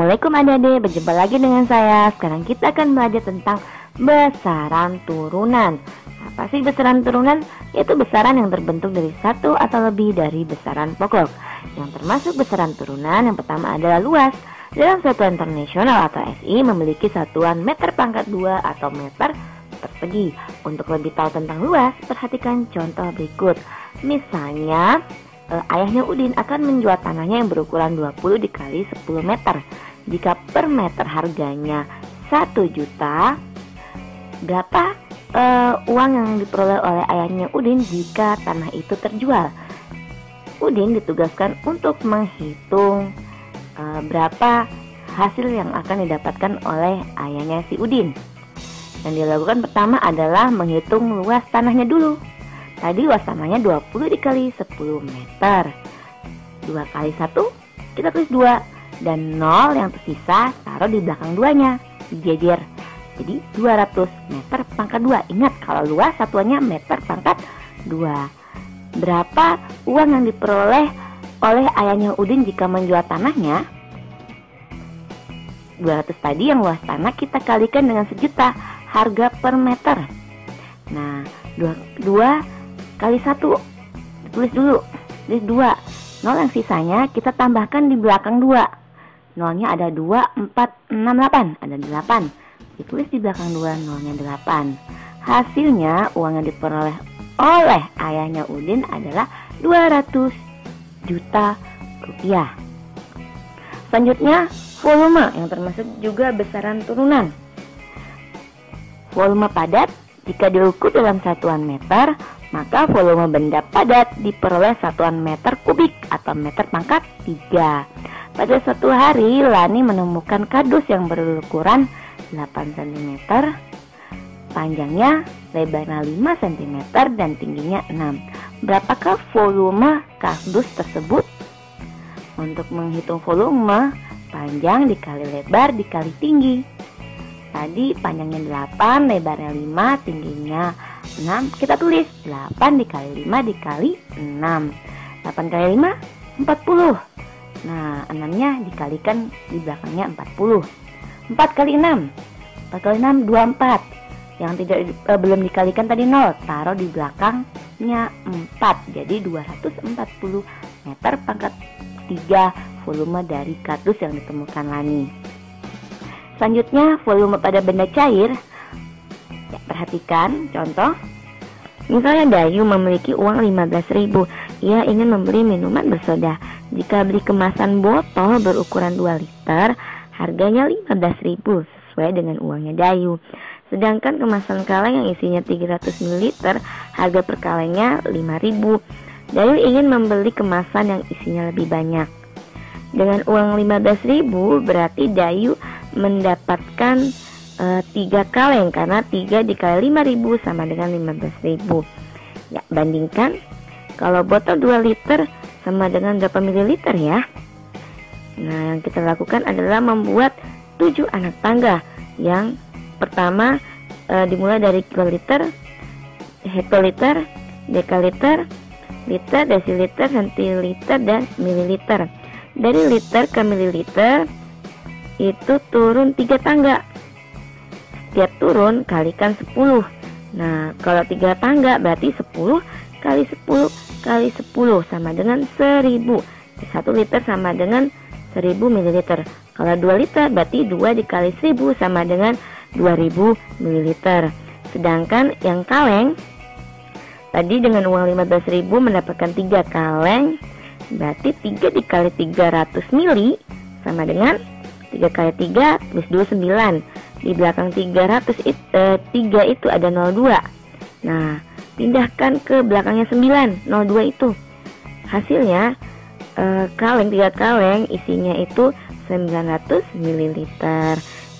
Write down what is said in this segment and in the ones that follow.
Assalamualaikum adik-adik, berjumpa lagi dengan saya. Sekarang kita akan belajar tentang besaran turunan. Apa sih besaran turunan? Yaitu besaran yang terbentuk dari satu atau lebih dari besaran pokok. Yang termasuk besaran turunan yang pertama adalah luas. Dalam satuan internasional atau SI memiliki satuan meter pangkat 2 atau meter persegi. Untuk lebih tahu tentang luas, perhatikan contoh berikut. Misalnya, ayahnya Udin akan menjual tanahnya yang berukuran 20 dikali 10 meter. Jika per meter harganya 1 juta, berapa uang yang diperoleh oleh ayahnya Udin jika tanah itu terjual? Udin ditugaskan untuk menghitung berapa hasil yang akan didapatkan oleh ayahnya si Udin. Yang dilakukan pertama adalah menghitung luas tanahnya dulu. Tadi luas tanahnya 20 dikali 10 meter. 2 kali 1 kita tulis 2. Dan 0 yang tersisa taruh di belakang 2-nya, dijejer. Jadi 200 meter pangkat 2. Ingat kalau luas satuannya meter pangkat 2. Berapa uang yang diperoleh oleh ayahnya Udin jika menjual tanahnya? 200 tadi yang luas tanah kita kalikan dengan 1 juta harga per meter. Nah, 2 kali 1 ditulis dulu, tulis 2. 0 yang sisanya kita tambahkan di belakang 2. 0-nya ada 2, 4, 6, 8. Ada 8. Ditulis di belakang 2, 0-nya 8. Hasilnya uang yang diperoleh oleh ayahnya Udin adalah 200 juta rupiah. Selanjutnya, volume yang termasuk juga besaran turunan. Volume padat jika diukur dalam satuan meter, maka volume benda padat diperoleh satuan meter kubik atau meter pangkat 3. Pada suatu hari, Lani menemukan kardus yang berukuran 8 cm, panjangnya lebarnya 5 cm dan tingginya 6. Berapakah volume kardus tersebut? Untuk menghitung volume, panjang dikali lebar dikali tinggi. Tadi panjangnya 8, lebarnya 5, tingginya 6. Kita tulis 8 dikali 5 dikali 6. 8 kali 5, 40. Nah, 6-nya dikalikan di belakangnya 40. 4 kali 6. 4 kali 6, 24. Yang belum dikalikan tadi 0. Taruh di belakangnya 4. Jadi 240 meter pangkat 3 volume dari kardus yang ditemukan Lani. Selanjutnya, volume pada benda cair. Ya, perhatikan contoh. Misalnya Dayu memiliki uang 15.000. Ia ingin membeli minuman bersoda. Jika beli kemasan botol berukuran 2 liter, harganya 15.000 sesuai dengan uangnya Dayu. Sedangkan kemasan kaleng yang isinya 300 ml, harga per kalengnya 5.000. Dayu ingin membeli kemasan yang isinya lebih banyak. Dengan uang 15.000 berarti Dayu mendapatkan 3 kaleng karena 3 dikali 5.000 sama dengan 15.000. Ya, bandingkan kalau botol 2 liter sama dengan berapa mililiter ya. Nah, yang kita lakukan adalah membuat 7 anak tangga. Yang pertama dimulai dari kiloliter, hektoliter, dekaliter, liter, desiliter, sentiliter, dan mililiter. Dari liter ke mililiter itu turun 3 tangga. Setiap turun kalikan 10. Nah, kalau 3 tangga berarti 10 kali 10 kali 10 sama dengan 1000. 1 liter sama dengan 1000 ml. Kalau 2 liter berarti 2 dikali 1000 sama dengan 2000 ml. Sedangkan yang kaleng tadi dengan uang 15.000 mendapatkan 3 kaleng. Berarti 3 dikali 300 mili sama dengan 3 kali 3 plus 2, 9. Di belakang 3 itu ada 02. Nah, pindahkan ke belakangnya 9, 02 itu. Hasilnya kaleng 3 kaleng isinya itu 900 ml.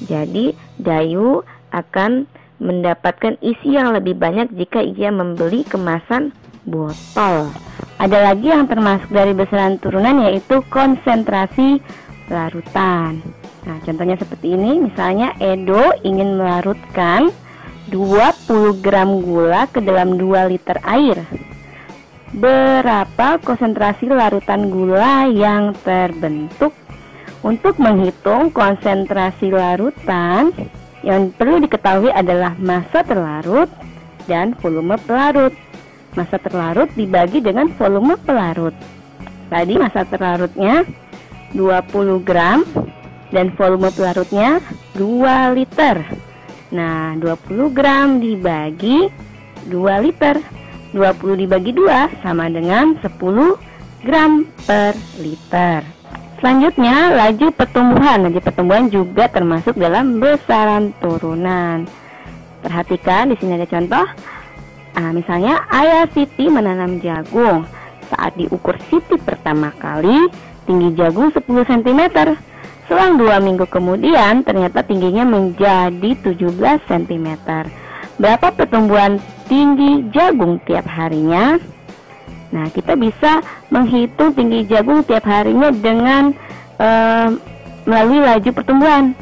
Jadi Dayu akan mendapatkan isi yang lebih banyak jika ia membeli kemasan botol. Ada lagi yang termasuk dari besaran turunan yaitu konsentrasi larutan. Nah, contohnya seperti ini. Misalnya Edo ingin melarutkan 20 gram gula ke dalam 2 liter air. Berapa konsentrasi larutan gula yang terbentuk Untuk menghitung konsentrasi larutan, yang perlu diketahui adalah massa terlarut dan volume pelarut. Massa terlarut dibagi dengan volume pelarut. Tadi massa terlarutnya 20 gram dan volume pelarutnya 2 liter. Nah, 20 gram dibagi 2 liter. 20 dibagi 2 sama dengan 10 gram per liter. Selanjutnya, laju pertumbuhan. Laju pertumbuhan juga termasuk dalam besaran turunan. Perhatikan, di sini ada contoh. Misalnya, Ayah Siti menanam jagung. Saat diukur Siti pertama kali, tinggi jagung 10 cm. Selang 2 minggu kemudian, ternyata tingginya menjadi 17 cm. Berapa pertumbuhan tinggi jagung tiap harinya? Nah, kita bisa menghitung tinggi jagung tiap harinya dengan melalui laju pertumbuhan.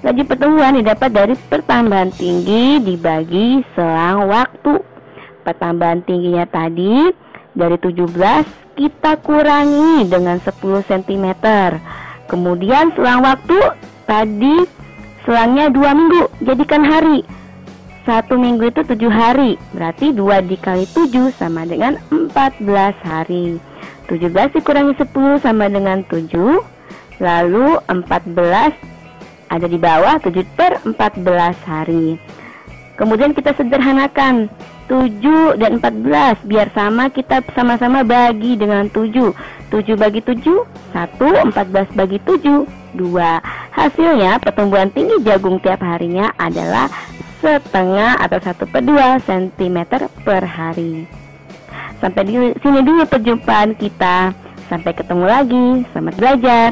Laju pertumbuhan didapat dari pertambahan tinggi dibagi selang waktu. Pertambahan tingginya tadi dari 17 kita kurangi dengan 10 cm. Kemudian selang waktu tadi selangnya 2 minggu, jadikan hari. 1 minggu itu 7 hari, berarti 2 dikali 7 sama dengan 14 hari. 17 dikurangi 10 sama dengan 7, lalu 14 ada di bawah, 7 per 14 hari. Kemudian kita sederhanakan 7 dan 14, biar sama kita sama-sama bagi dengan 7. 7 bagi 7, 1, 14 bagi 7, 2. Hasilnya pertumbuhan tinggi jagung tiap harinya adalah setengah atau 1/2 cm per hari. Sampai di sini dulu perjumpaan kita. Sampai ketemu lagi. Selamat belajar.